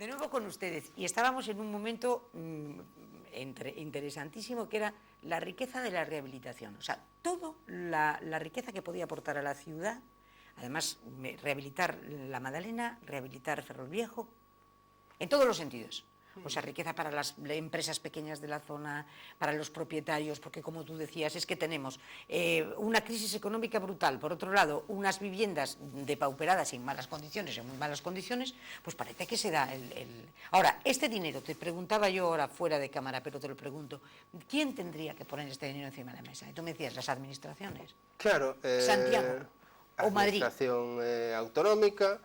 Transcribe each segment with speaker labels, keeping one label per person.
Speaker 1: De nuevo con ustedes, y estábamos en un momento interesantísimo, que era la riqueza de la rehabilitación. O sea, toda la riqueza que podía aportar a la ciudad, además rehabilitar la Madalena, rehabilitar Ferrol Viejo, en todos los sentidos. O sea, riqueza para las empresas pequeñas de la zona, para los propietarios, porque como tú decías, es que tenemos una crisis económica brutal, por otro lado, unas viviendas depauperadas en malas condiciones, en muy malas condiciones, pues parece que se da Ahora, este dinero, te preguntaba yo ahora fuera de cámara, pero te lo pregunto, ¿quién tendría que poner este dinero encima de la mesa? Y tú me decías, las administraciones.
Speaker 2: Claro,
Speaker 1: Santiago ou Madrid.
Speaker 2: Administración autonómica,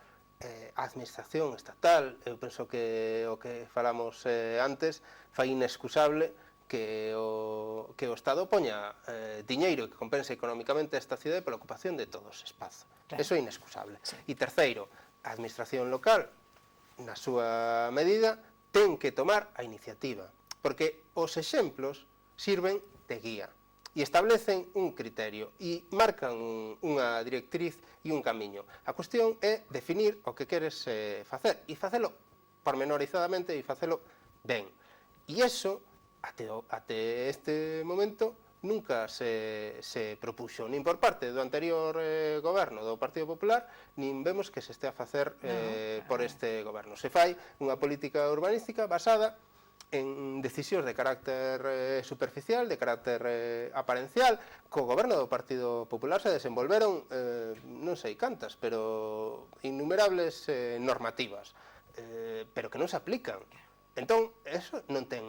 Speaker 2: a administración estatal. Eu penso que o que falamos antes fai inexcusable que o Estado poña diñeiro que compense económicamente esta cidade pola ocupación de todo ese espazo. Claro. Eso é inexcusable. Sí. E terceiro, a administración local, na súa medida, ten que tomar a iniciativa, porque os exemplos sirven de guía e establecen un criterio e marcan unha directriz e un camiño. A cuestión é definir o que queres facer e facelo pormenorizadamente e facelo ben. E iso, até este momento, nunca se propuxo, nin por parte do anterior goberno do Partido Popular, nin vemos que se este a facer por este goberno. Se fai unha política urbanística basada en decisións de carácter superficial, de carácter aparencial. Co goberno do Partido Popular se desenvolveron, non sei cantas, pero innumerables normativas, pero que non se aplican. Entón, eso non ten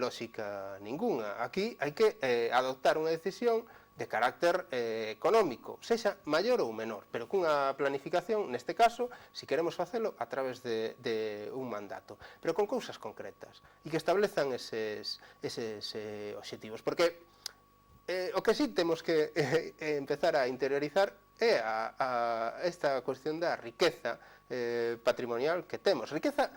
Speaker 2: lógica ninguna. Aquí hai que adoptar unha decisión de carácter económico, sexa maior ou menor, pero cunha planificación, neste caso, si queremos facelo a través de un mandato, pero con cousas concretas, e que establezan eses obxectivos, porque o que sí temos que empezar a interiorizar é esta cuestión da riqueza patrimonial que temos, riqueza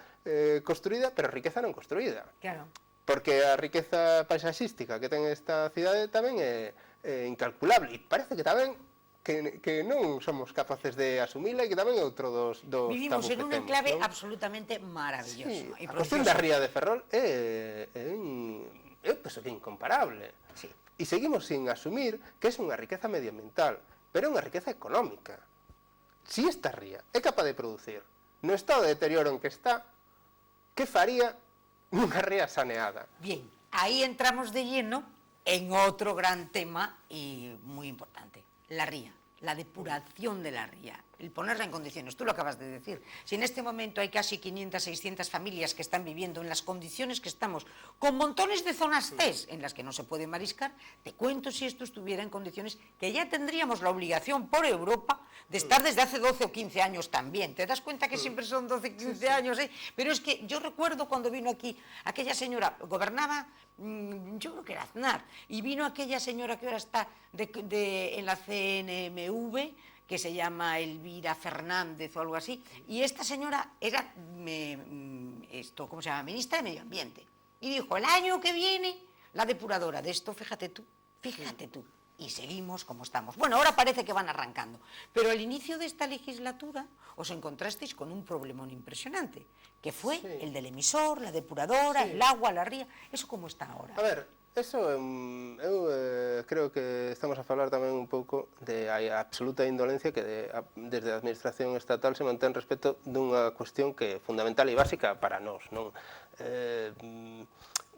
Speaker 2: construída, pero riqueza non construída.
Speaker 1: Claro.
Speaker 2: Porque a riqueza paisaxística que ten esta cidade tamén é incalculable, e parece que tamén que non somos capaces de asumila e que tamén é outro dos tabús que temos.
Speaker 1: Vivimos en un enclave absolutamente maravilloso.
Speaker 2: A cuestión da ría de Ferrol eu penso que é incomparable. E seguimos sin asumir que é unha riqueza medioambiental, pero é unha riqueza económica. Si esta ría é capaz de producir no estado de deterioro en que está, que faría nunha ría saneada?
Speaker 1: Bien, aí entramos de lleno en otro gran tema y muy importante, la ría, la depuración de la ría, el ponerla en condiciones. Tú lo acabas de decir. Si en este momento hay casi 500, 600 familias que están viviendo en las condiciones que estamos, con montones de zonas CES en las que no se puede mariscar, te cuento si esto estuviera en condiciones que ya tendríamos la obligación por Europa de estar desde hace 12 o 15 años también. ¿Te das cuenta que siempre son 12, 15 años? Pero es que yo recuerdo cuando vino aquí aquella señora, gobernaba, yo creo que era Aznar, y vino aquella señora que ahora está en la CNMV, que se llama Elvira Fernández o algo así, y esta señora era, ¿cómo se llama?, ministra de Medio Ambiente, y dijo, el año que viene, la depuradora de esto, fíjate tú, y seguimos como estamos. Bueno, ahora parece que van arrancando, pero al inicio de esta legislatura os encontrasteis con un problemón impresionante, que fue el del emisor, la depuradora, el agua, la ría. ¿Eso cómo está ahora?
Speaker 2: A ver, eso eu creo que estamos a falar tamén un pouco de a absoluta indolencia que desde a administración estatal se mantén respecto dunha cuestión que é fundamental e básica para nós, non?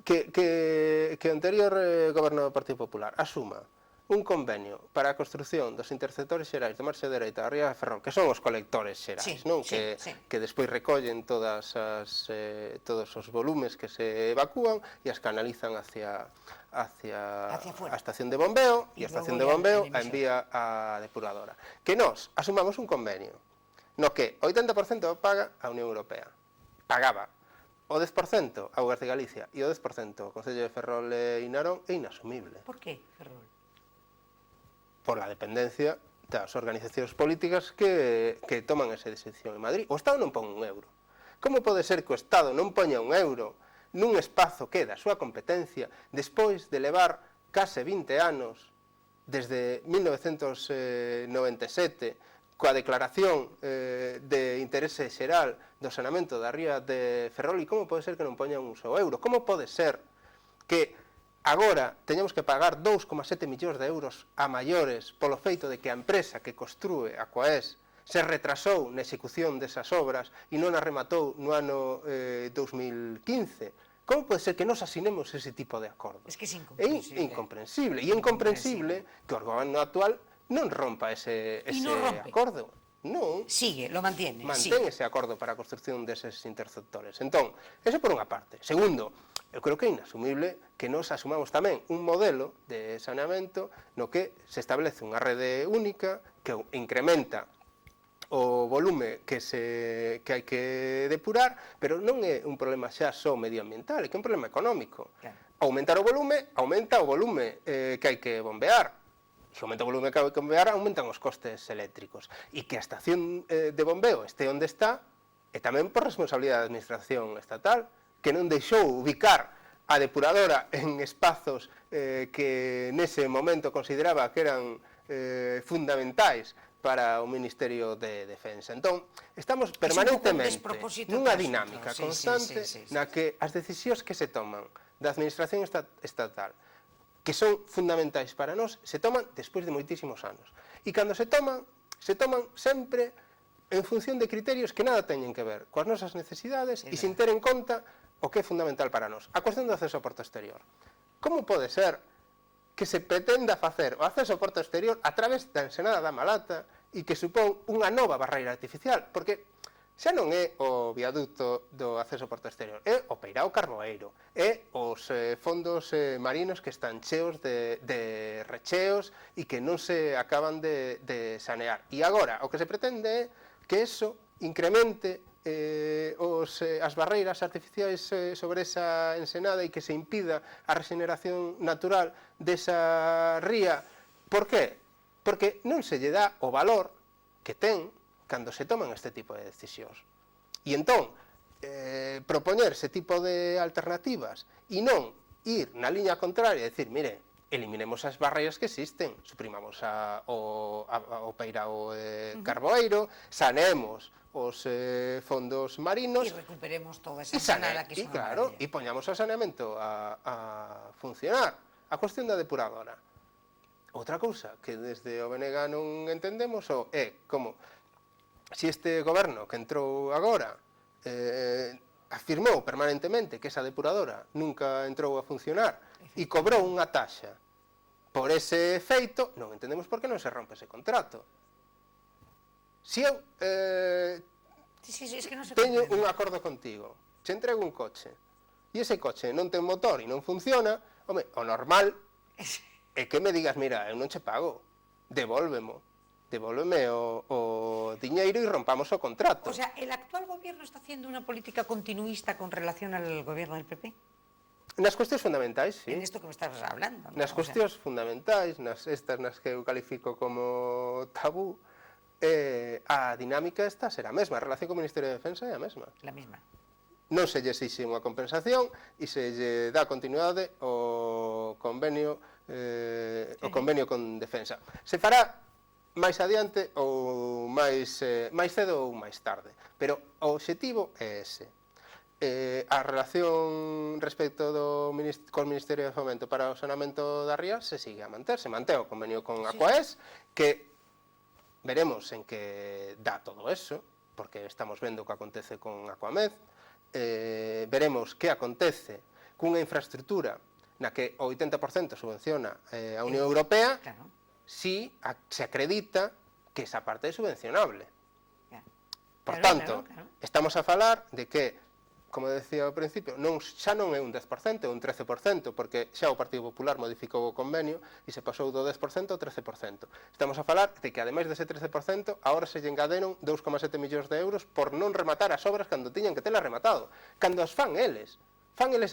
Speaker 2: Que o anterior goberno do Partido Popular asuma un convenio para a construción dos interceptores xerais de marxa dereita da ría de Ferrol, que son os colectores xerais, non? Que despois recollen todos os volumes que se evacúan e as canalizan hacia a estación de bombeo, e a estación de bombeo a envía a depuradora. Que nós asumamos un convenio no que o 80% paga a Unión Europea, pagaba o 10% a Augas de Galicia e o 10% o Concello de Ferrol e Narón, é inasumible.
Speaker 1: Por que Ferrol?
Speaker 2: Por la dependencia das organizacións políticas que toman esa decisión en Madrid. O Estado non pon un euro. Como pode ser que o Estado non poña un euro nun espazo que é da súa competencia despois de levar case 20 anos, desde 1997, coa declaración de interese xeral do saneamento da ría de Ferrol, e como pode ser que non poñan un só euro? Como pode ser que agora teñamos que pagar 2,7 millóns de euros a maiores polo feito de que a empresa que construe Aquaes se retrasou na execución desas obras e non a rematou no ano 2015? Como pode ser que nos asinemos ese tipo de acordo?
Speaker 1: Es que é
Speaker 2: incomprensible. É incomprensible. E é incomprensible que o goberno actual non rompa ese acordo. Non.
Speaker 1: Sigue, lo mantiene.
Speaker 2: Mantén ese acordo para a construcción deses interceptores. Entón, eso por unha parte. Segundo, eu creo que é inasumible que nos asumamos tamén un modelo de saneamento no que se establece unha rede única que incrementa o volume que hai que depurar, pero non é un problema xa só medioambiental, é que é un problema económico.
Speaker 1: Claro.
Speaker 2: Aumentar o volume, aumenta o volume que hai que bombear. Se aumenta o volume que hai que bombear, aumentan os costes eléctricos. E que a estación de bombeo este onde está, é tamén por responsabilidade da administración estatal, que non deixou ubicar a depuradora en espazos que nese momento consideraba que eran fundamentais para o Ministerio de Defensa. Entón, estamos permanentemente nunha dinámica constante na que as decisións que se toman da administración estatal, que son fundamentais para nós, se toman despois de moitísimos anos. E cando se toman sempre en función de criterios que nada teñen que ver coas nosas necesidades e sin ter en conta o que é fundamental para nós. A cuestión do acceso ao porto exterior. Como pode ser que se pretenda facer o acceso ao porto exterior a través da ensenada da Malata e que supón unha nova barreira artificial? Porque xa non é o viaducto do acceso ao porto exterior, é o Peirao Carboeiro, é os fondos marinos que están cheos de recheos e que non se acaban de sanear. E agora, o que se pretende é que eso incremente as barreiras artificiais sobre esa ensenada e que se impida a regeneración natural desa ría. Por qué? Porque non se lle dá o valor que ten cando se toman este tipo de decisións. E entón, propoñer ese tipo de alternativas e non ir na liña contraria e dicir, mire, eliminemos as barreiras que existen, suprimamos o Peirao Carboeiro, saneemos os fondos marinos
Speaker 1: e recuperemos toda esa ensenada que é unha maravilla.
Speaker 2: E poñamos o saneamento a funcionar. A cuestión da depuradora. Outra cousa que desde o BNG non entendemos é como se este goberno que entrou agora afirmou permanentemente que esa depuradora nunca entrou a funcionar e cobrou unha taxa por ese feito, non entendemos por que non se rompe ese contrato. Se eu teño un acordo contigo, che entrego un coche, e ese coche non ten motor e non funciona, home, o normal é que me digas, mira, eu non che pago, devolveme o diñeiro e rompamos o contrato.
Speaker 1: O sea, ¿el actual gobierno está haciendo una política continuista con relación al gobierno del PP?
Speaker 2: Nas cuestións fundamentais, sí.
Speaker 1: En esto que me estás hablando, ¿no?
Speaker 2: Nas cuestións fundamentais, nas que eu califico como tabú, a dinámica esta será a mesma, a relación co Ministerio de Defensa é a mesma.
Speaker 1: La mesma.
Speaker 2: Non se lle exixe unha compensación e se lle dá continuidade ao convenio con Defensa. Se fará máis adiante ou máis cedo ou máis tarde, pero o obxectivo é ese. A relación respecto con o Ministerio de Fomento para o saneamento da ría se sigue a manter, se mantén o convenio con Aquaes, que veremos en que dá todo eso, porque estamos vendo o que acontece con Aquamed, veremos que acontece cunha infraestructura na que o 80% subvenciona a Unión Europea, si se acredita que esa parte é subvencionable. Por tanto, estamos a falar de que, como decía ao principio, xa non é un 10%, é un 13%, porque xa o Partido Popular modificou o convenio e se pasou do 10% ao 13%. Estamos a falar de que, ademais dese 13%, agora se lle engaderon 2,7 millóns de euros por non rematar as obras cando tiñan que telas rematado. Cando as fan eles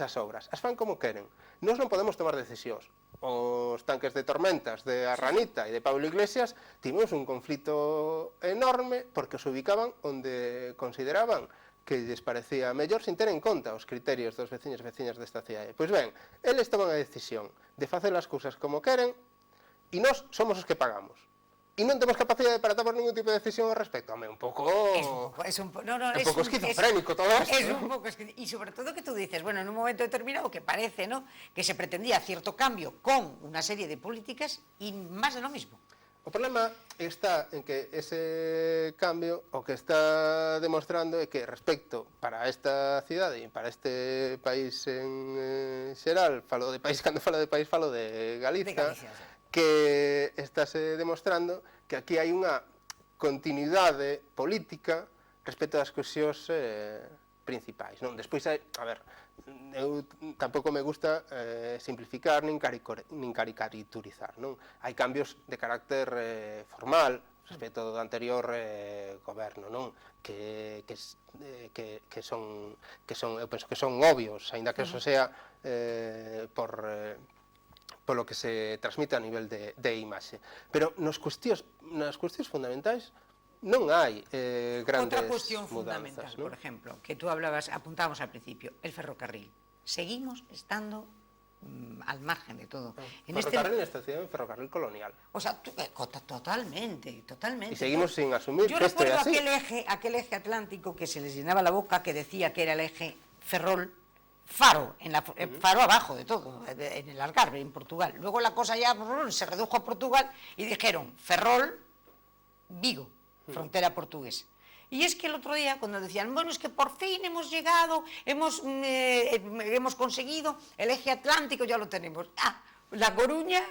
Speaker 2: as obras, as fan como queren. Nós non podemos tomar decisións. Os tanques de Tormentas, de Arranita e de Pablo Iglesias tivemos un conflito enorme porque os ubicaban onde consideraban que lles parecía mellor sin ter en conta os criterios dos veciños e veciñas desta cidade. Pois ben, eles toman a decisión de facer as cousas como queren e nós somos os que pagamos. e non temos capacidade para tomar ningún tipo de decisión ao respecto. Home, un pouco esquizofrénico todo isto.
Speaker 1: Es un pouco esquizofrénico. E sobre todo que tú dices, bueno, en un momento determinado que parece, ¿no?, que se pretendía cierto cambio con una serie de políticas y más de lo mismo.
Speaker 2: O problema está en que ese cambio o que está demostrando é que respecto para esta cidade e para este país en xeral, falo de país, cando falo de país falo de Galicia,
Speaker 1: Sí.
Speaker 2: que estáse demostrando que aquí hai unha continuidade política respecto ás cuestións principais, non? Despois hai, a ver, eu tampouco me gusta simplificar nin caricaturizar, non? Hai cambios de carácter formal respecto do anterior goberno, non? Que son, eu penso que son obvios, aínda que eso sea polo que se transmite a nivel de imaxe. Pero nas cuestións fundamentais non hai grandes
Speaker 1: Otra cuestión fundamental,
Speaker 2: mudanzas, ¿no?
Speaker 1: por ejemplo, que tú apuntábamos al principio, el ferrocarril. Seguimos estando al margen de todo.
Speaker 2: Ferrocarril en esta ciudad, ferrocarril colonial.
Speaker 1: O sea, totalmente.
Speaker 2: Y seguimos sin asumir
Speaker 1: que esto es así. Yo recuerdo aquel eje atlántico que se les llenaba la boca, que decía que era el eje Ferrol, Faro, Faro abajo de todo, en el Algarve, en Portugal. Luego la cosa ya se redujo a Portugal y dijeron Ferrol, Vigo, frontera portuguesa. Y es que el otro día, cuando decían, bueno, es que por fin hemos llegado, hemos conseguido el eje atlántico, ya lo tenemos. La Coruña,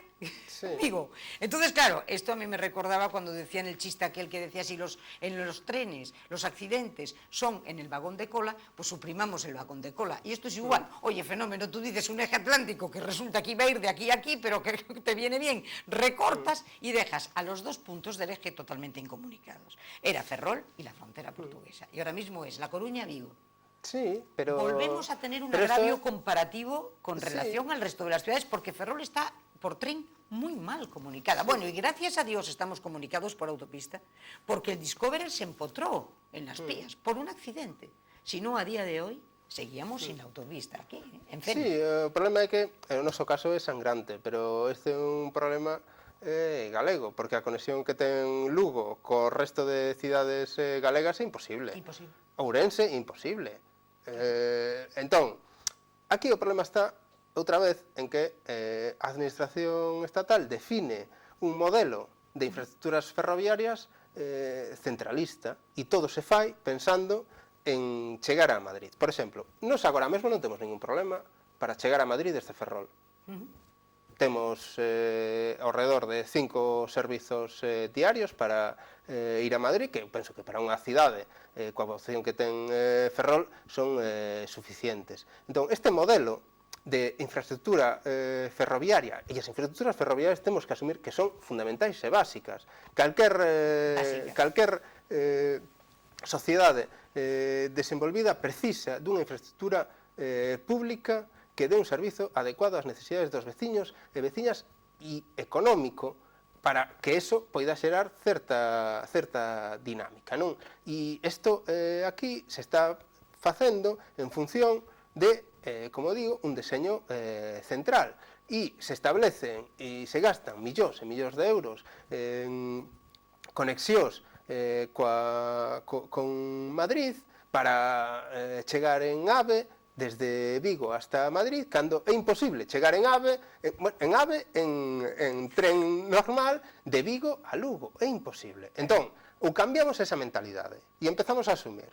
Speaker 1: sí. Vigo. Entonces, claro, esto a mí me recordaba cuando decían el chiste aquel que decía, si en los trenes los accidentes son en el vagón de cola, pues suprimamos el vagón de cola. Y esto es igual. Oye, fenómeno, tú dices un eje atlántico que resulta que iba a ir de aquí a aquí, pero que te viene bien, recortas y dejas a los dos puntos del eje totalmente incomunicados. Era Ferrol y la frontera portuguesa. Y ahora mismo es La Coruña-Vigo.
Speaker 2: Sí, pero...
Speaker 1: Volvemos a tener un agravio comparativo con relación al resto de las ciudades, porque Ferrol está por tren muy mal comunicada. Bueno, y gracias a Dios estamos comunicados por autopista, porque el Discoverer se empotró en las vías por un accidente. Si no, a día de hoy, seguíamos sin autopista aquí, en fin.
Speaker 2: Sí, o problema é que, en o noso caso, é sangrante, pero este é un problema galego, porque a conexión que ten Lugo co resto de cidades galegas é imposible.
Speaker 1: Imposible.
Speaker 2: Ourense, imposible. Entón, aquí o problema está outra vez en que a administración estatal define un modelo de infraestructuras ferroviarias centralista e todo se fai pensando en chegar a Madrid. Por exemplo, nós agora mesmo non temos ningún problema para chegar a Madrid desde Ferrol. Temos ao redor de 5 servizos diarios para ir a Madrid, que eu penso que para unha cidade coa vocación que ten Ferrol son suficientes. Entón, este modelo de infraestructura ferroviaria, e as infraestructuras ferroviarias temos que asumir que son fundamentais e básicas. Calquer sociedade desenvolvida precisa dunha infraestructura pública que dé un servizo adecuado ás necesidades dos veciños e veciñas e económico para que eso poida xerar certa dinámica, non? E isto aquí se está facendo en función de, como digo, un deseño central. E se establecen e se gastan millóns e millóns de euros en conexións con Madrid para chegar en AVE desde Vigo hasta Madrid, cando é imposible chegar en tren normal de Vigo a Lugo, é imposible. Entón, ou cambiamos esa mentalidade e empezamos a asumir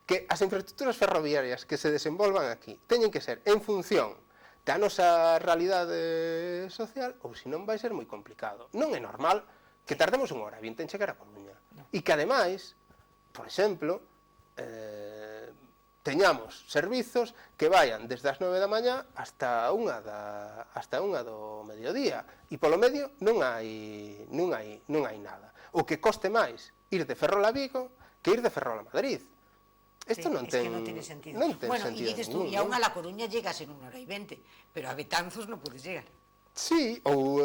Speaker 2: que as infraestructuras ferroviarias que se desenvolvan aquí teñen que ser en función da nosa realidade social, ou senón vai ser moi complicado. Non é normal que tardemos 1 hora e 20 en chegar a Coruña. E que, ademais, por exemplo, teñamos servizos que vayan desde as 9 da mañá hasta unha do mediodía e polo medio non hai nada. O que coste máis ir de Ferrol a Vigo que ir de Ferrol a Madrid. Isto non ten sentido.
Speaker 1: Bueno, e dices tú, e aún a La Coruña llegas en 1 hora e 20, pero a Betanzos non podes llegar.
Speaker 2: Sí, ou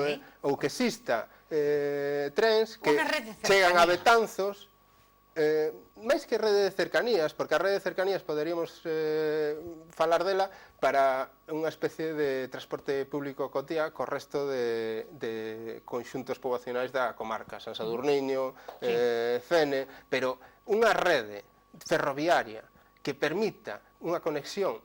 Speaker 2: que exista trens que chegan a Betanzos máis que rede de cercanías, porque a rede de cercanías poderíamos falar dela para unha especie de transporte público cotía co resto de conxuntos poboacionais da comarca, San Sadurniño, Fene, pero unha rede ferroviaria que permita unha conexión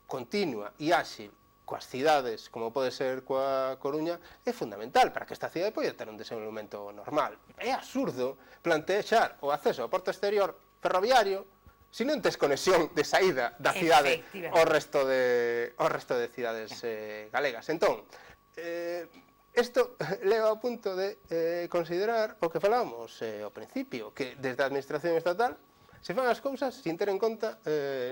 Speaker 2: continua e áxil coas cidades, como pode ser coa Coruña, é fundamental para que esta cidade poida ter un desenvolvemento normal. É absurdo plantexar o acceso ao porto exterior ferroviario se non tes conexión de saída da cidade ao resto de cidades galegas. Entón, isto leva ao punto de considerar o que falábamos ao principio, que desde a administración estatal se fan as cousas sin ter en conta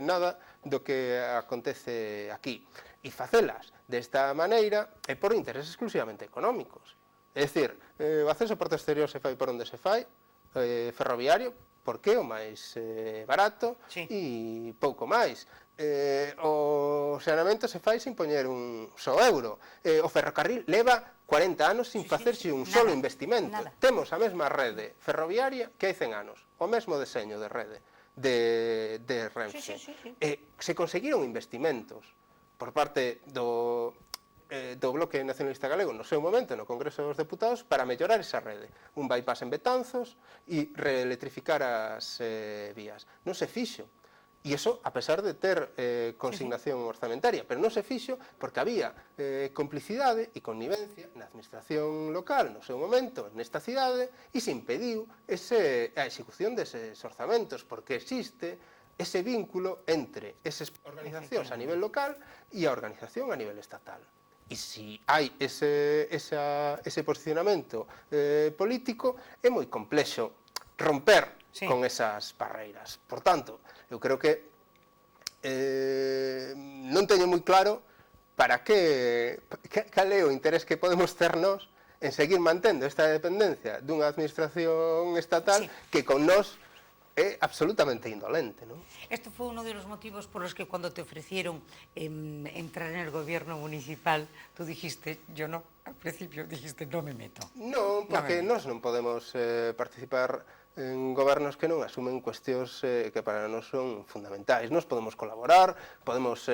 Speaker 2: nada do que acontece aquí. E facelas desta maneira é por intereses exclusivamente económicos. É dicir, o acceso ao porto exterior se fai por onde se fai, ferroviario, porque é o máis barato e pouco máis. O saneamento se fai sin poñer un só euro. O ferrocarril leva 40 anos sin facerse un solo investimento. Temos a mesma rede ferroviaria que hai 100 anos, o mesmo deseño de rede de Renfe. Se conseguiron investimentos por parte do Bloque Nacionalista Galego no seu momento no Congreso dos Deputados para mellorar esa rede, un bypass en Betanzos e reelectrificar as vías. Non se fixo. E iso a pesar de ter consignación orzamentaria, pero non se fixo porque había complicidade e connivencia na administración local no seu momento, nesta cidade, e se impediu a execución deses orzamentos, porque existe ese vínculo entre esas organizacións a nivel local e a organización a nivel estatal. E se hai ese posicionamento político, é moi complexo romper con esas barreiras. Por tanto, eu creo que non teño moi claro para cal é o interés que podemos ter nós en seguir mantendo esta dependencia dunha administración estatal que con nós é absolutamente indolente, ¿no?
Speaker 1: Esto fue uno de los motivos por los que cuando te ofrecieron entrar en el gobierno municipal, tú dijiste, yo no, al principio dijiste, no me meto.
Speaker 2: Non, porque nós non podemos participar en gobernos que non asumen cuestións que para nós son fundamentais. Nós podemos colaborar, podemos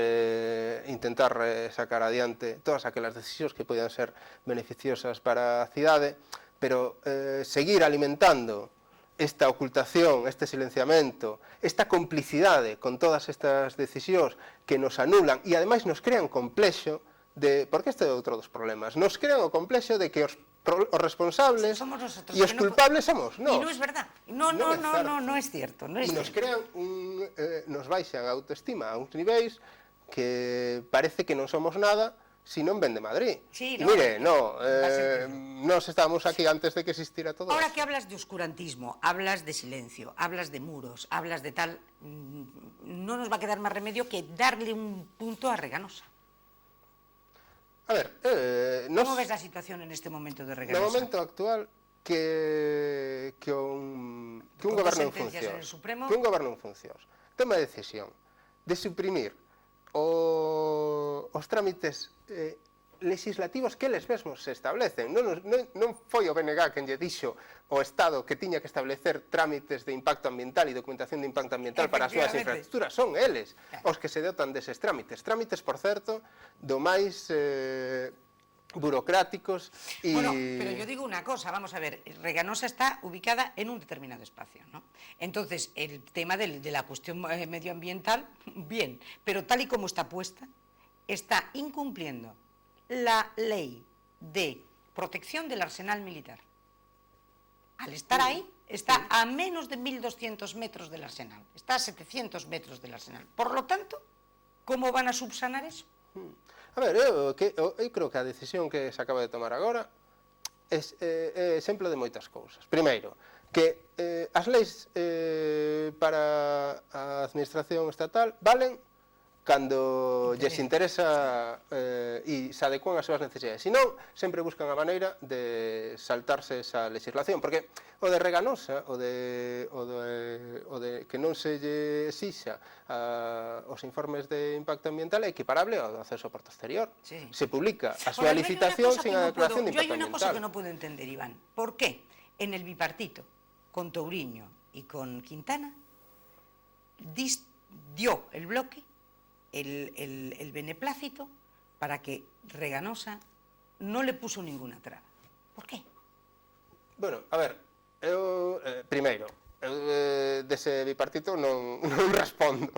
Speaker 2: intentar sacar adiante todas aquelas decisións que poidan ser beneficiosas para a cidade, pero seguir alimentando esta ocultación, este silenciamento, esta complicidade con todas estas decisións que nos anulan e ademais nos crean complexo de, porque este é outro dos problemas, nos crean o complexo de que os responsables e os culpables somos nós.
Speaker 1: E non é verdad, non é cierto.
Speaker 2: E nos crean, nos baixan a autoestima a uns niveis que parece que non somos nada si non ven de Madrid.
Speaker 1: Sí,
Speaker 2: no, mire, nos estábamos aquí antes de que existira todo
Speaker 1: Ahora que hablas de oscurantismo, hablas de silencio, hablas de muros, hablas de tal, no nos va a quedar más remedio que darle un punto a Reganosa.
Speaker 2: A ver,
Speaker 1: ¿cómo ves la situación en este momento de Reganosa?
Speaker 2: No momento actual que un goberno en funcións toma a decisión de suprimir os trámites legislativos que eles mesmos se establecen. Non foi o BNG quen lle dixo ao Estado que tiña que establecer trámites de impacto ambiental e documentación de impacto ambiental para as súas infraestructuras. Son eles os que se dotan deses trámites. Trámites, por certo, do máis burocráticos y...
Speaker 1: Bueno, pero yo digo una cosa, vamos a ver, Reganosa está ubicada en un determinado espacio, ¿no? Entonces, el tema de la cuestión medioambiental, bien, pero tal y como está puesta, está incumpliendo la ley de protección del arsenal militar. Al estar ahí, está a menos de 1.200 metros del arsenal, está a 700 metros del arsenal. Por lo tanto, ¿cómo van a subsanar eso?
Speaker 2: A ver, eu creo que a decisión que se acaba de tomar agora é exemplo de moitas cousas. Primeiro, que as leis para a administración estatal valen cando lles interesa e se adecuan as súas necesidades. Se non, sempre buscan a maneira de saltarse esa legislación, porque o de Reganosa, o de que non se lle exixa os informes de impacto ambiental é equiparable ao acceso ao porto exterior. Se publica a súa licitación sin a declaración de impacto ambiental.
Speaker 1: Yo hay una cosa que no puedo entender, Iván. ¿Por qué en el bipartito, con Touriño y con Quintana, dio el bloque, el beneplácito, para que Reganosa no le puso ninguna traba. Por qué?
Speaker 2: Bueno, a ver, eu, primeiro, eu dese bipartito non respondo.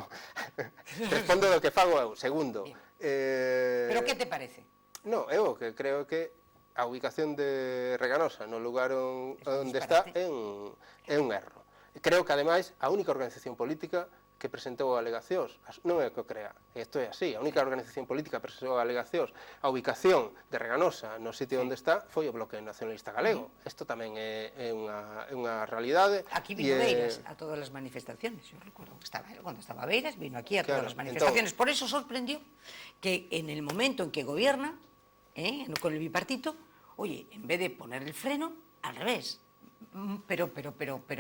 Speaker 2: Respondo do que fago eu. Segundo,
Speaker 1: Pero que te parece?
Speaker 2: No, eu que creo que a ubicación de Reganosa no lugar onde está é un erro. Creo que, ademais, a única organización política que presentou alegacións, non é que o crea, isto é así, a única organización política que presentou alegacións a ubicación de Reganosa no sitio onde está foi o Bloque Nacionalista Galego. Isto tamén é unha realidade.
Speaker 1: Aquí vino Beiras a todas as manifestaciones, eu recuerdo que cando estaba Beiras, vino aquí a todas as manifestaciones. Por eso sorprendió que en el momento en que gobierna, con el bipartito, oye, en vez de poner el freno, al revés, pero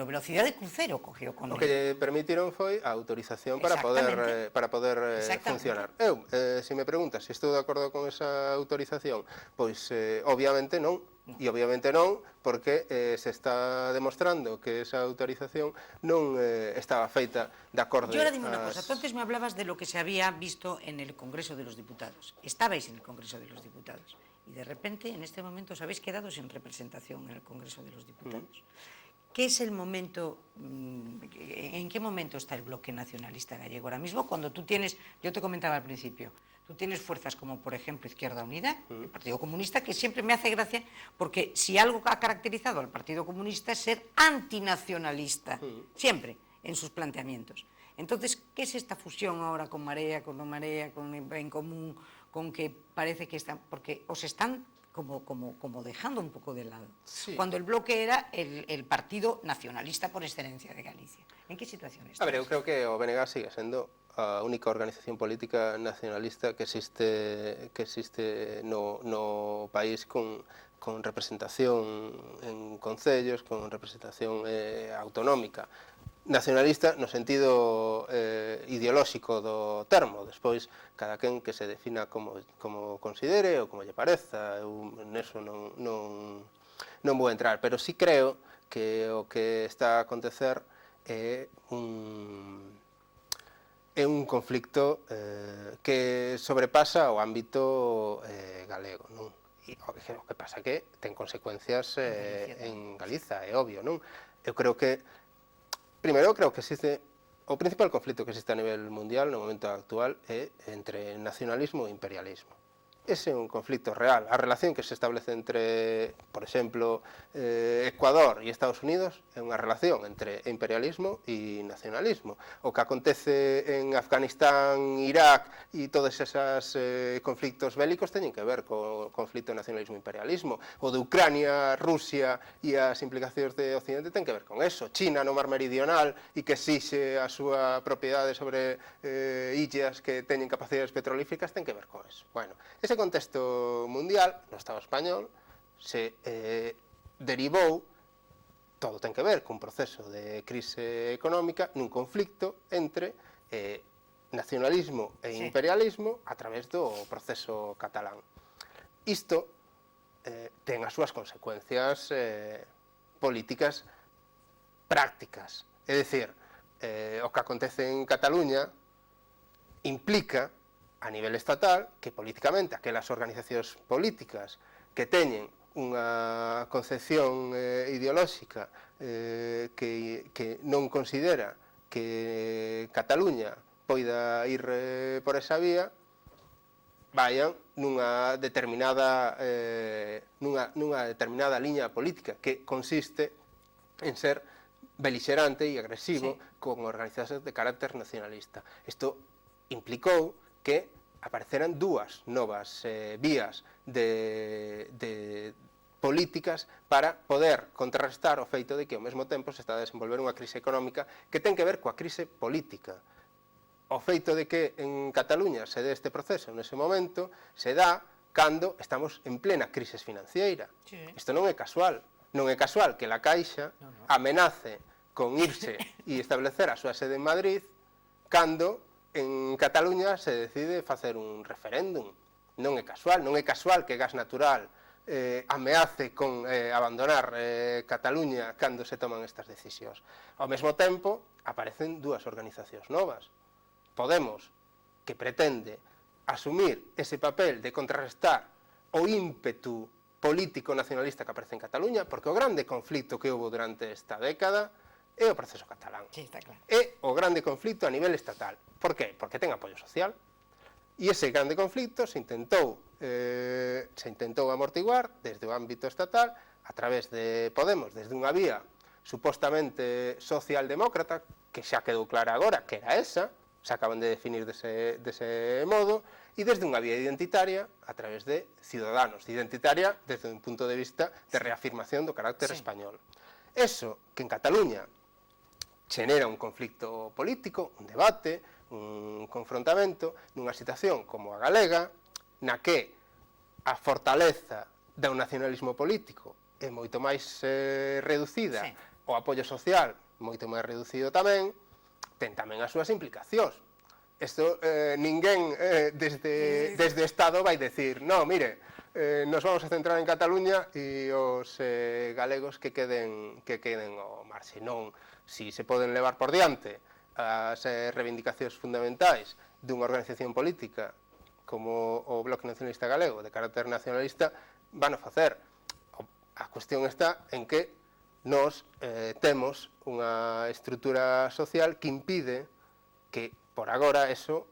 Speaker 1: velocidad de crucero cogió con
Speaker 2: o que lle permitiron foi a autorización para poder funcionar. Eu, se me preguntas se estou de acordo con esa autorización, pois obviamente non, e obviamente non porque se está demostrando que esa autorización non estaba feita de acordo.
Speaker 1: Yo ahora dime una cosa, entonces me hablabas de lo que se había visto en el Congreso de los Diputados. Estabais en el Congreso de los Diputados. Y de repente, en este momento, os habéis quedado sin representación en el Congreso de los Diputados. ¿Qué es el momento, en qué momento está el bloque nacionalista gallego ahora mismo? Cuando tú tienes, yo te comentaba al principio, tú tienes fuerzas como, por ejemplo, Izquierda Unida, el Partido Comunista, que siempre me hace gracia, porque si algo ha caracterizado al Partido Comunista es ser antinacionalista, siempre, en sus planteamientos. Entonces, ¿qué es esta fusión ahora con Marea, con No Marea, con En Común, con que parece que están, porque os están como dejando un pouco de lado? Sí. Cuando el bloque era el partido nacionalista por excelencia de Galicia. En que situación está?
Speaker 2: A ver, eu creo que o BNG sigue sendo a única organización política nacionalista que existe no país con representación en concellos, con representación autonómica. Nacionalista no sentido ideolóxico do termo, despois cada quen que se defina como considere ou como lle pareza, eu neso non vou entrar, pero sí creo que o que está a acontecer é un conflicto que sobrepasa o ámbito galego, non? E o que pasa que ten consecuencias en Galiza, é obvio, non? Eu creo que primeiro, creo que existe o principal conflito que existe a nivel mundial no momento actual é entre nacionalismo e imperialismo. Ese é un conflito real. A relación que se establece entre, por exemplo, Ecuador e Estados Unidos é unha relación entre imperialismo e nacionalismo. O que acontece en Afganistán, Irak e todos esos conflictos bélicos teñen que ver co conflito nacionalismo-imperialismo. O de Ucrania, Rusia e as implicacións de Occidente ten que ver con eso. China no mar meridional e que exixe a súa propiedade sobre illas que teñen capacidades petrolíficas ten que ver con eso. Bueno, ese contexto mundial, no Estado español, se derivou, todo ten que ver cun proceso de crise económica, nun conflicto entre nacionalismo e imperialismo a través do proceso catalán. Isto ten as súas consecuencias políticas prácticas, é dicir, o que acontece en Cataluña implica a nivel estatal que políticamente aquelas organizacións políticas que teñen unha concepción ideolóxica que non considera que Cataluña poida ir por esa vía vayan nunha determinada liña política que consiste en ser belixerante e agresivo con organizacións de carácter nacionalista. Isto implicou que apareceran dúas novas vías de políticas para poder contrarrestar o feito de que ao mesmo tempo se está a desenvolver unha crise económica que ten que ver coa crise política. O feito de que en Cataluña se dé este proceso nese momento se dá cando estamos en plena crise financiera. Isto non é casual. Non é casual que la Caixa amenace con irse e establecer a súa sede en Madrid cando en Cataluña se decide facer un referéndum. Non é casual que gas natural ameace con abandonar Cataluña cando se toman estas decisións. Ao mesmo tempo, aparecen dúas organizacións novas. Podemos, que pretende asumir ese papel de contrarrestar o ímpetu político nacionalista que aparece en Cataluña, porque o grande conflito que houve durante esta década é o proceso catalán.
Speaker 1: Sí, está claro.
Speaker 2: É o grande conflito a nivel estatal. Por qué? Porque ten apoio social. E ese grande conflito se intentou amortiguar desde o ámbito estatal a través de Podemos, desde unha vía supostamente socialdemócrata, que xa quedou clara agora que era esa, se acaban de definir dese modo, e desde unha vía identitaria a través de Ciudadanos, identitaria desde un punto de vista de reafirmación do carácter español. Eso que en Cataluña xenera un conflicto político, un debate, un confrontamento nunha situación como a galega, na que a fortaleza do nacionalismo político é moito máis reducida, o apoio social moito máis reducido tamén, ten tamén as súas implicacións. Isto ninguén desde o Estado vai decir, no, mire, nos vamos a centrar en Cataluña e os galegos que queden ao marxe. Non, si se poden levar por diante as reivindicacións fundamentais dunha organización política como o Bloque Nacionalista Galego de carácter nacionalista, van a facer. A cuestión está en que nós temos unha estrutura social que impide que, por agora, eso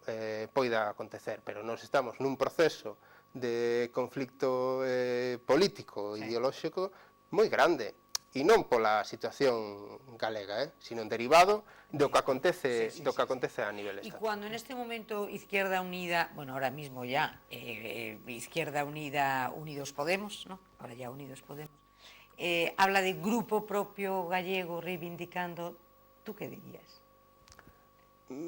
Speaker 2: poida acontecer, pero nós estamos nun proceso de conflicto político e ideolóxico moi grande, e non pola situación galega, sino en derivado do que acontece a nivel estatal.
Speaker 1: Y cuando en este momento Izquierda Unida, bueno, ahora mismo ya Izquierda Unida, Unidos Podemos, ¿no? Ahora ya Unidos Podemos, habla de grupo propio gallego reivindicando, ¿tú qué dirías?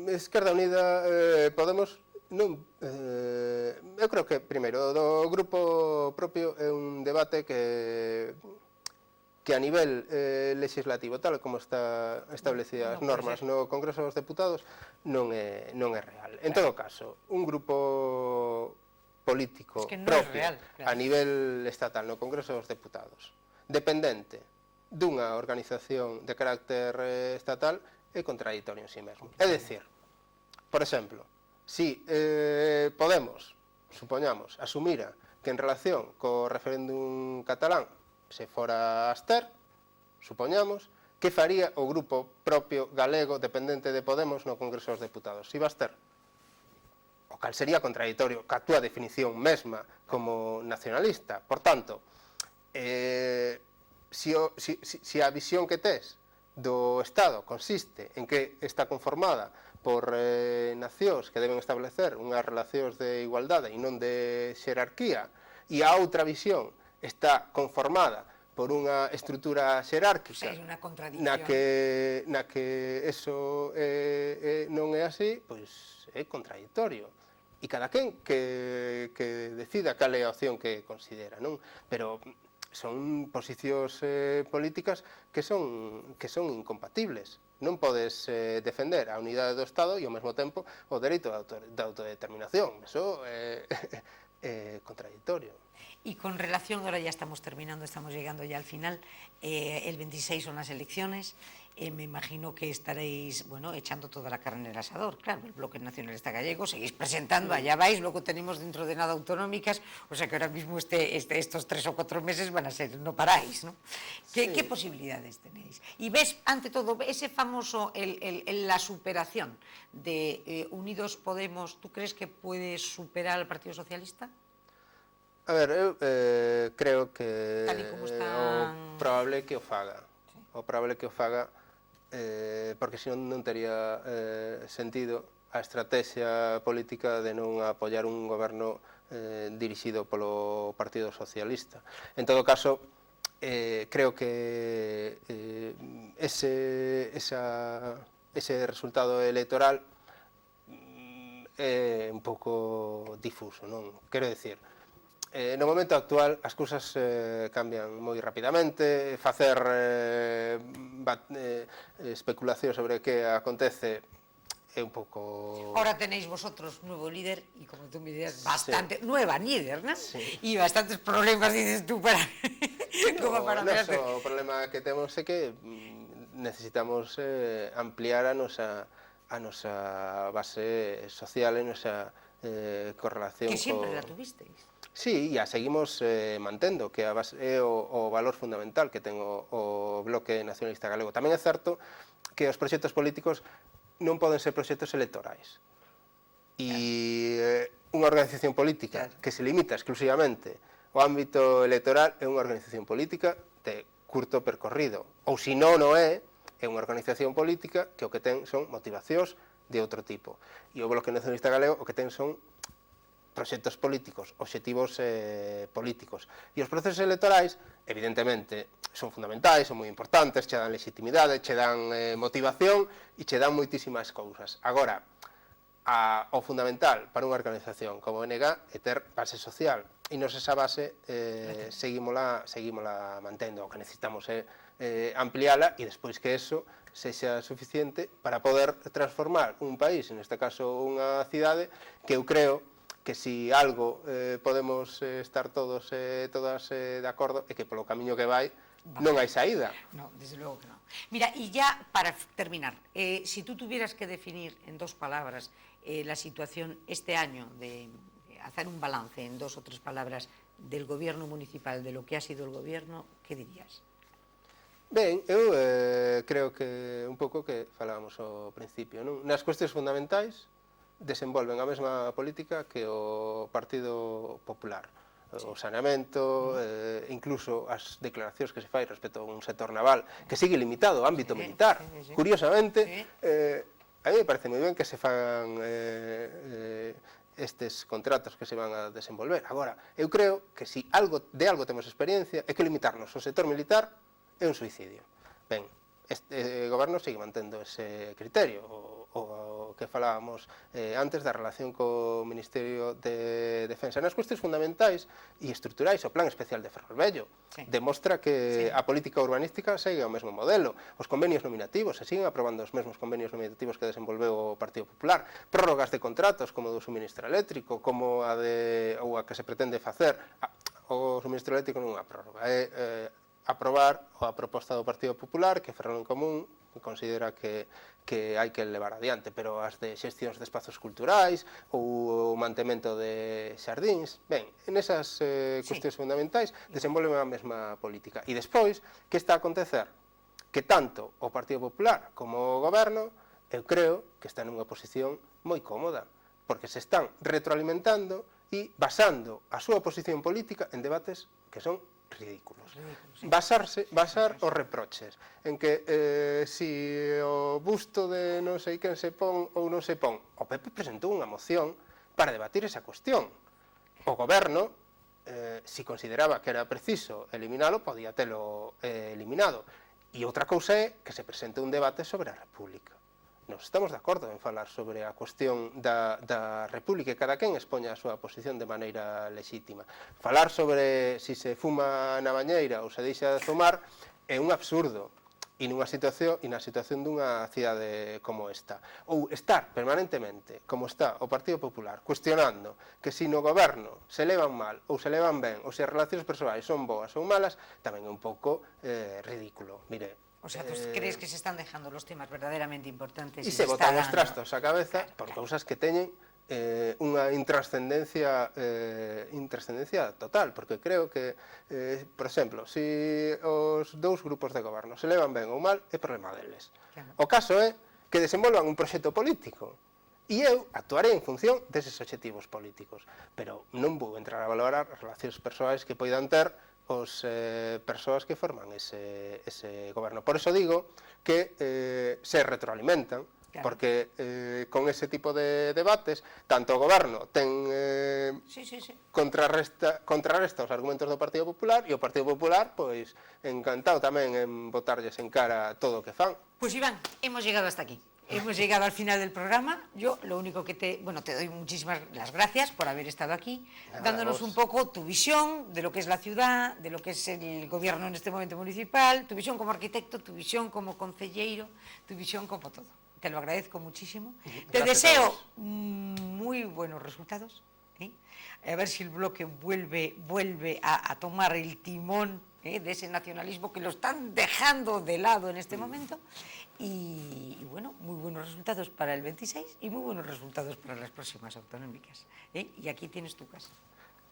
Speaker 2: Izquierda Unida, Podemos, non, eu creo que, primeiro, do grupo propio é un debate que a nivel legislativo, tal como está establecidas as normas no Congreso dos Deputados, non é real. En todo caso, un grupo político propio a nivel estatal no Congreso dos Deputados, dependente dunha organización de carácter estatal, é contradictorio en sí mesmo. É dicir, por exemplo, si Podemos, supoñamos, asumira que en relación co referéndum catalán se fora a abster, supoñamos, que faría o grupo propio galego dependente de Podemos no Congreso dos Deputados? Si va a abster. O cal sería contradictorio ca túa definición mesma como nacionalista. Por tanto, si a visión que tes do Estado consiste en que está conformada por nacións que deben establecer unhas relacións de igualdade e non de xerarquía, e a outra visión está conformada por unha estrutura xerárquica na que eso non é así, pois é contradictorio. E cada quen que decida cal é a opción que considera, non? Pero son posicións políticas que son incompatibles. Non podes defender a unidade do Estado e ao mesmo tempo o dereito de autodeterminación. Eso é contradictorio.
Speaker 1: Y con relación, ahora ya estamos terminando, estamos llegando ya al final, el 26 son las elecciones, me imagino que estaréis, bueno, echando toda la carne en el asador, claro, el Bloque Nacionalista Gallego, seguís presentando, allá vais, luego tenemos dentro de nada autonómicas, o sea que ahora mismo estos 3 o 4 meses van a ser, no paráis, ¿no? ¿Qué posibilidades tenéis? Y ves, ante todo, ese famoso, la superación de Unidos Podemos, ¿tú crees que puede superar al Partido Socialista?
Speaker 2: A ver, eu creo que o probable que o faga. O probable que o faga porque senón non tería sentido a estrategia política de non apoiar un goberno dirixido polo Partido Socialista. En todo caso, creo que ese resultado electoral é un pouco difuso, non? Quero dicir, no momento actual as cousas cambian moi rapidamente, facer especulación sobre que acontece é un pouco...
Speaker 1: Ahora tenéis vosotros nuevo líder y como tú me dices, bastante, nueva líder, ¿no? Sí. Y bastantes problemas, dices tú, para... como para
Speaker 2: o problema que temos é que necesitamos ampliar a nosa base social e nosa correlación
Speaker 1: que sempre la tuvisteis.
Speaker 2: Sí, e a seguimos mantendo, que é o valor fundamental que ten o Bloque Nacionalista Galego. Tamén é certo que os proxectos políticos non poden ser proxectos electorais. E unha organización política que se limita exclusivamente ao ámbito electoral é unha organización política de curto percorrido. Ou se non o é unha organización política que o que ten son motivacións de outro tipo. E o Bloque Nacionalista Galego o que ten son proxectos políticos, obxectivos políticos. E os procesos electorais, evidentemente, son fundamentais, son moi importantes, che dan legitimidade, che dan motivación e che dan moitísimas cousas. Agora, o fundamental para unha organización como o NG é ter base social, e nos esa base seguímola mantendo. O que necesitamos é ampliála e despois que eso sexa suficiente para poder transformar un país, neste caso unha cidade, que eu creo que si algo podemos estar todos e todas de acordo é que polo camiño que vai non hai saída.
Speaker 1: No, desde luego que no. Mira, y ya para terminar, si tú tuvieras que definir en dos palabras la situación este año, de hacer un balance en dos o tres palabras del gobierno municipal, de lo que ha sido el gobierno, ¿qué dirías?
Speaker 2: Ben, eu creo que un pouco que falábamos ao principio, non? Nas cuestións fundamentais desenvolven a mesma política que o Partido Popular. O saneamento, incluso as declaracións que se fai respecto a un sector naval que sigue limitado ao ámbito militar. Curiosamente, a mí me parece moi ben que se fagan estes contratos que se van a desenvolver. Agora, eu creo que se de algo temos experiencia é que limitarnos ao sector militar é un suicidio. Ben, este goberno sigue mantendo ese criterio, o que falábamos antes da relación co Ministerio de Defensa. Nas cuestións fundamentais e estruturais, o Plan Especial de Ferrolvello demostra que a política urbanística segue o mesmo modelo. Os convenios nominativos se siguen aprobando os mesmos convenios nominativos que desenvolveu o Partido Popular. Prórrogas de contratos como do suministro eléctrico, como a que se pretende facer. O suministro eléctrico non é unha prórroga, é aprobar a proposta do Partido Popular, que Ferrol en Común considera que hai que levar adiante, pero as de xestións de espazos culturais ou o mantemento de xardíns, ben, nesas cuestións fundamentais desenvolven a mesma política. E despois, que está a acontecer? Que tanto o Partido Popular como o Goberno, eu creo que están nunha posición moi cómoda, porque se están retroalimentando e basando a súa posición política en debates que son ridículos. Basar os reproches en que si o busto de non sei quen se pon ou non se pon. O PP presentou unha moción para debatir esa cuestión. O goberno, si consideraba que era preciso eliminalo, podía telo eliminado. E outra cousa é que se presente un debate sobre a República. Nos estamos de acordo en falar sobre a cuestión da República e cada quen expoña a súa posición de maneira lexítima. Falar sobre si se fuma na bañeira ou se deixa de fumar é un absurdo e na situación dunha cidade como esta. Ou estar permanentemente, como está o Partido Popular, cuestionando que se no goberno se levan mal ou se levan ben ou se as relacións persoais son boas ou malas, tamén é un pouco ridículo. Mire,
Speaker 1: o sea, ¿tú crees que se están dejando los temas verdaderamente importantes?
Speaker 2: E se botan os trastos á cabeza por cousas que teñen unha intrascendencia total, porque creo que, por exemplo, se os dous grupos de goberno se levan ben ou mal, é problema deles. O caso é que desenvolvan un proxecto político e eu actuarei en función deses obxectivos políticos, pero non vou entrar a valorar as relacións persoais que poidan ter os persoas que forman ese goberno. Por eso digo que se retroalimentan, porque con ese tipo de debates, tanto o goberno ten contrarresta os argumentos do Partido Popular e o Partido Popular, pois, encantado tamén en botarlles en cara todo o que fan.
Speaker 1: Pues Iván, hemos llegado hasta aquí. Hemos llegado al final del programa. Yo lo único que te doy muchísimas las gracias por haber estado aquí, dándonos un poco tu visión de lo que es la ciudad, de lo que es el gobierno en este momento municipal, tu visión como arquitecto, tu visión como concelleiro, tu visión como todo. te lo agradezco muchísimo. Te
Speaker 2: Gracias a
Speaker 1: deseo
Speaker 2: vos.
Speaker 1: muy buenos resultados. A ver si el bloque vuelve a tomar el timón de ese nacionalismo que lo están dejando de lado en este momento. Y bueno, muy buenos resultados para el 26 y muy buenos resultados para las próximas autonómicas. Y aquí tienes tu casa.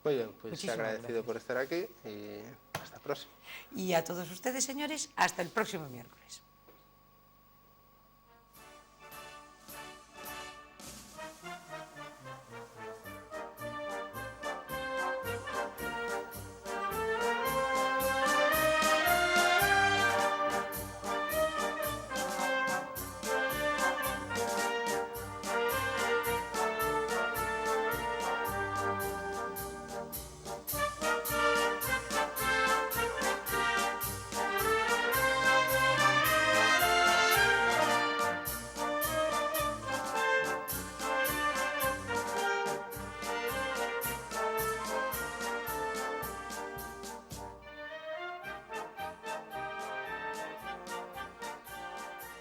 Speaker 2: Muy bien, pues
Speaker 1: Muchísimas
Speaker 2: agradecido
Speaker 1: gracias.
Speaker 2: por estar aquí y hasta la próxima.
Speaker 1: Y a todos ustedes, señores, hasta el próximo miércoles.